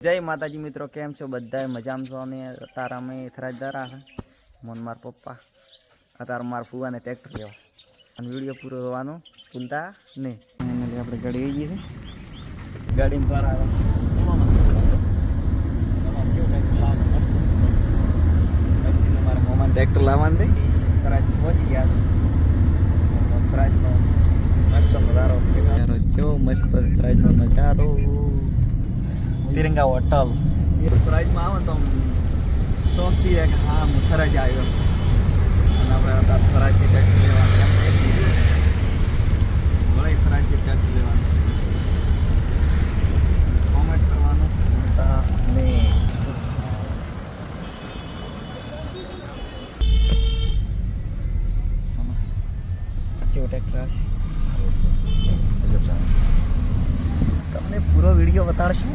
જય માતાજી મિત્રો, કેમ છો બધા? મજામાં છો? અમે અત્યારે અમે થરાજદાર મોન માર પપ્પા અત્યારે માર ફુવાને ટ્રેક્ટર લેવા અને વિડીયો પૂરો હોવાનો ભૂલતા નહીં. આપણે ગાડી આવી ગઈ છે, ગાડીમાં બહાર આવે મારા મોમાને ટ્રેક્ટર લાવવાનું દે. થરાજ પહોંચી ગયા. થરાજનો મસ્ત નજારો જો મસ્ત થરાજનો નજારો. તિરંગા હોટલ થરાજમાં આવે તો શોખથી કે હા હું થરાજ આવ્યો અને આપણે થરાજથી ટેક્સી લેવાનું વળે થરાજથી ટેક્સી લેવાનું કોમેન્ટ કરવાનું ભૂલતા નહીં. કેવો ટેક્ટર હશે તમને પૂરો વિડીયો બતાડશું.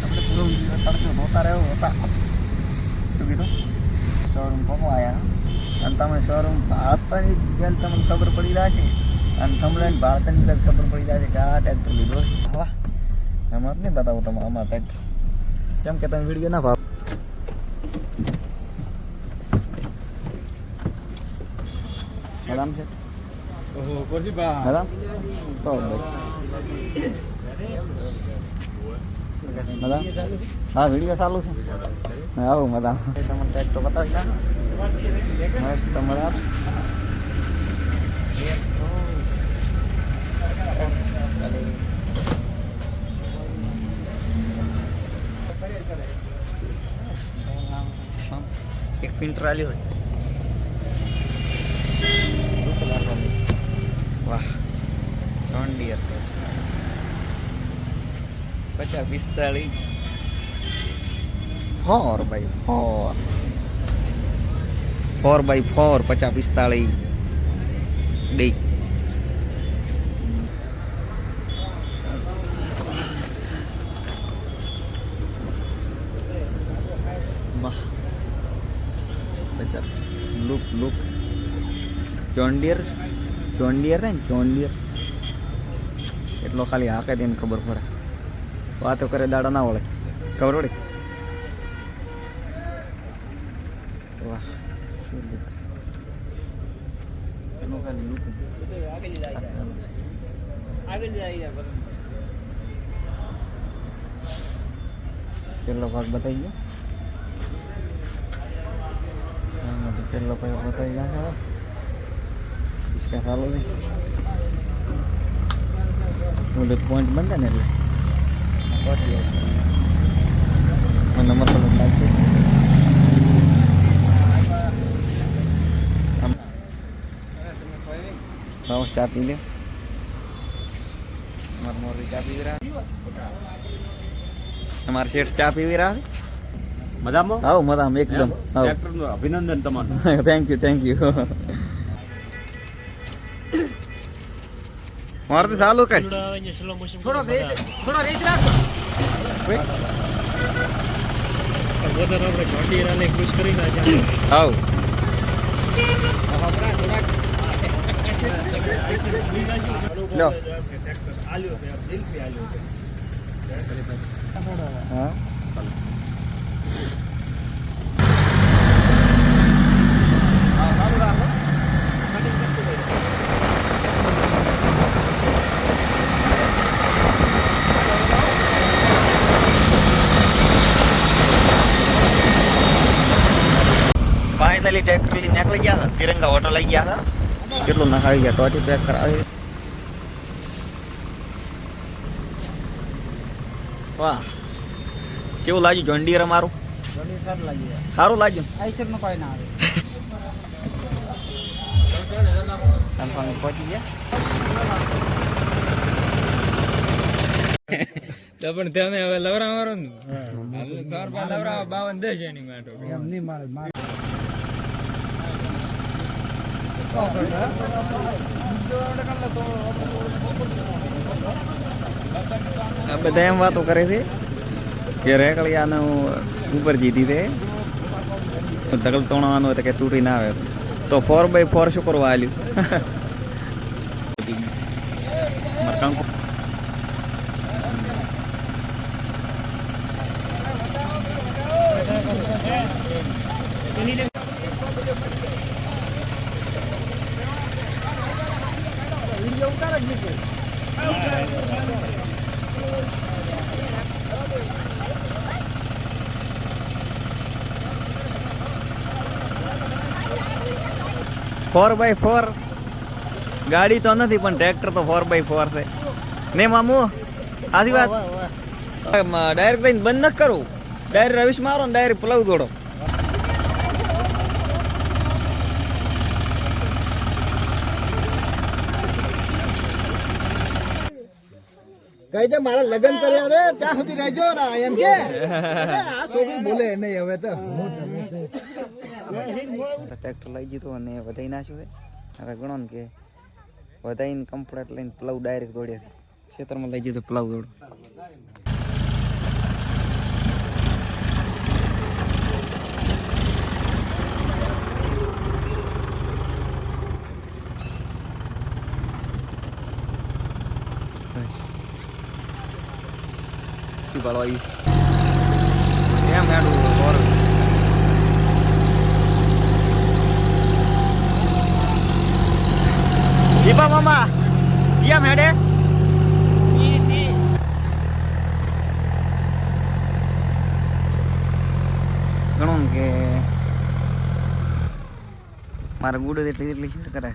આપણે પૂરો વિડીયો બતાડશું. હોતા રહ્યો હોતા શું કીધું શોરૂમ પહોંચવા આવ્યા અને તમે શોરૂમ ભાળતાની બેન તમને ખબર પડી જશે અને તમને ભાળતાની બેન ખબર પડી જશે કે આ ટ્રેક્ટર લીધો. વાહ એમાં જ નહીં બતાવું તમે અમારા ટ્રેક્ટર જેમ કે તમે વિડીયો ના ભાવ. આરામ છે આરામ તો બસ હા વિડીયો ચાલુ છે. આવું મજા તમને ટ્રેક્ટર બતાવી દા મસ્ત મળ્યા. એક ફિલ્ટર આલી હોય. વાહ જોન્ડિયર 50-45 4x4 50-45 ડે. વાહ લુક જોન્ડિયર ને જોન્ડિયર એટલો ખાલી હાકે તેને ખબર પડે. વાતો કરે દાડા ના વળે ખબર પડે. વાહ શું લુક એનું ખાલી લુક છેલ્લો ભાગ બતાવી ગયો. છેલ્લો ભાગ બતાવી ગયા इसका ચાલો નહીં બોલે પોઈન્ટ બનતા ને એટલે નંબર પર લાગશે. ચા પી લે મોરી ચા પીવી રહ્યા. તમારા શેઠ ચા પીવી રહ્યા મજામાં? આવો મજામાં એકદમ. અભિનંદન તમારું. થેન્ક યુ મારે તો ચાલુ કર થોડો રેસ રાખો. હા ફાઇનલી ટ્રેક્ટર લઈને નીકળી ગયા હતા. તિરંગા હોટલ આવી ગયા હતા. કેટલું નખાવી ગયા ટોચી પેક કરાવી. વાહ કેવું લાગ્યું જોન્ડિયર અમારું? સારું લાગ્યું. પહોંચી ગયા પણ તમે હવે લવરાવાળો ને લવરાવા 52 10 એની માટો એમ નહીં મારે બધા એમ વાતો કરે છે કે રેકળિયાનું ઉપર જીતી દે ધગલ તોણવાનું કે તૂટી ના આવે તો 4x4 શું કરવા આલ્યું. 4x4 ગાડી તો નથી પણ ટ્રેક્ટર તો 4x4 છે ને મામુ આધી વાત ડાયરેક્ટ લઈને બંધ ન કરું ડાયરેક્ટ રવિશ મારો ને ડાયરેક્ટ પલાવ દોડો કઈ દે મારા લગન કર્યા રે ત્યાં સુધી રહેજો ના એમ કે આ છોકરી બોલે નહીં હવે તો ટ્રેક્ટર લઈ ગયું અને વધાઈ નાખ્યું છે હવે ગણો ને કે વધાઈને કમ્પ્લીટ લઈને પ્લવ ડાયરેક્ટ દોડ્યા ખેતરમાં લઈ ગયું તો પ્લવ દોડ Kalau ini, ya melu bor. Ipa mama, dia mede. Ini. Ganong ke, marah gudo detli sih sekarang.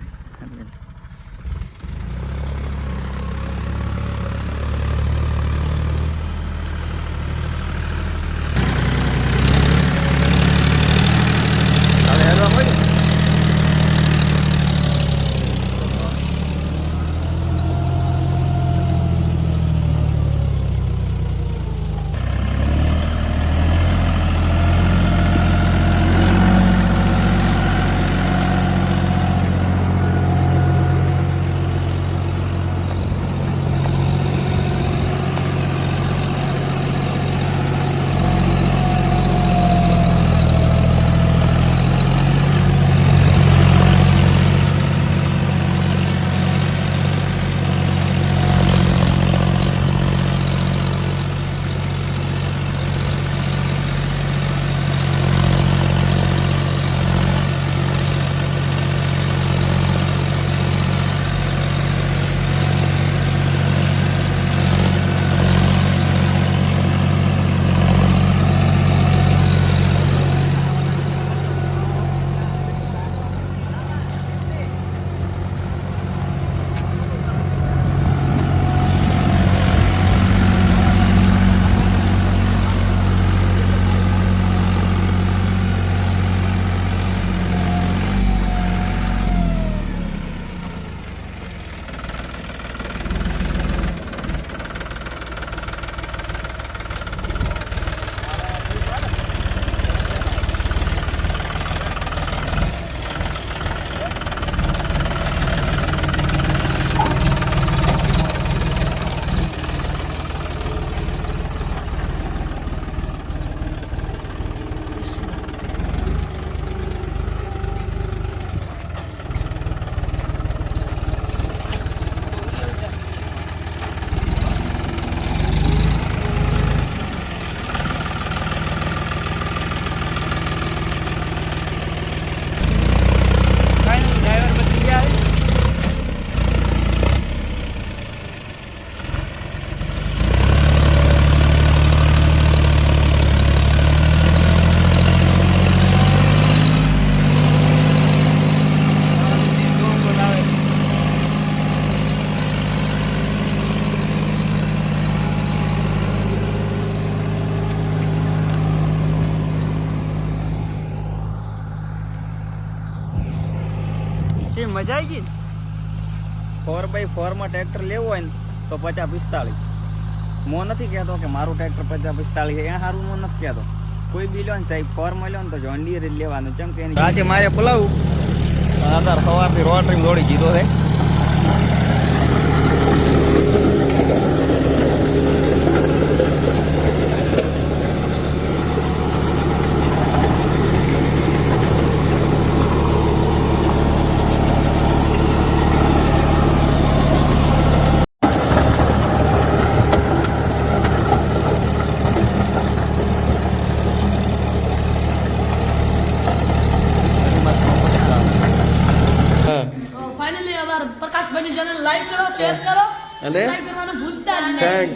મજા આવી ગઈ 4x4 માં ટ્રેક્ટર લેવું હોય ને તો 50-45 મો નથી કહેતો કે મારું ટ્રેક્ટર 50-45 અહીંયા સારું મો નથી કહેતો કોઈ બી લો ને સાહેબ 4 માં લો ને તો જોન ડીયર જ લેવાનું ચમ કે આજે મારે પલાવું આધાર સવારથી રોટરી દોડી દીધો છે અમારા પ્રકાશભાઈની ચેનલ લાઈક કરો શેર કરો અને સબસ્ક્રાઇબ કરવાનું ભૂલતા જ નહીં. થેન્ક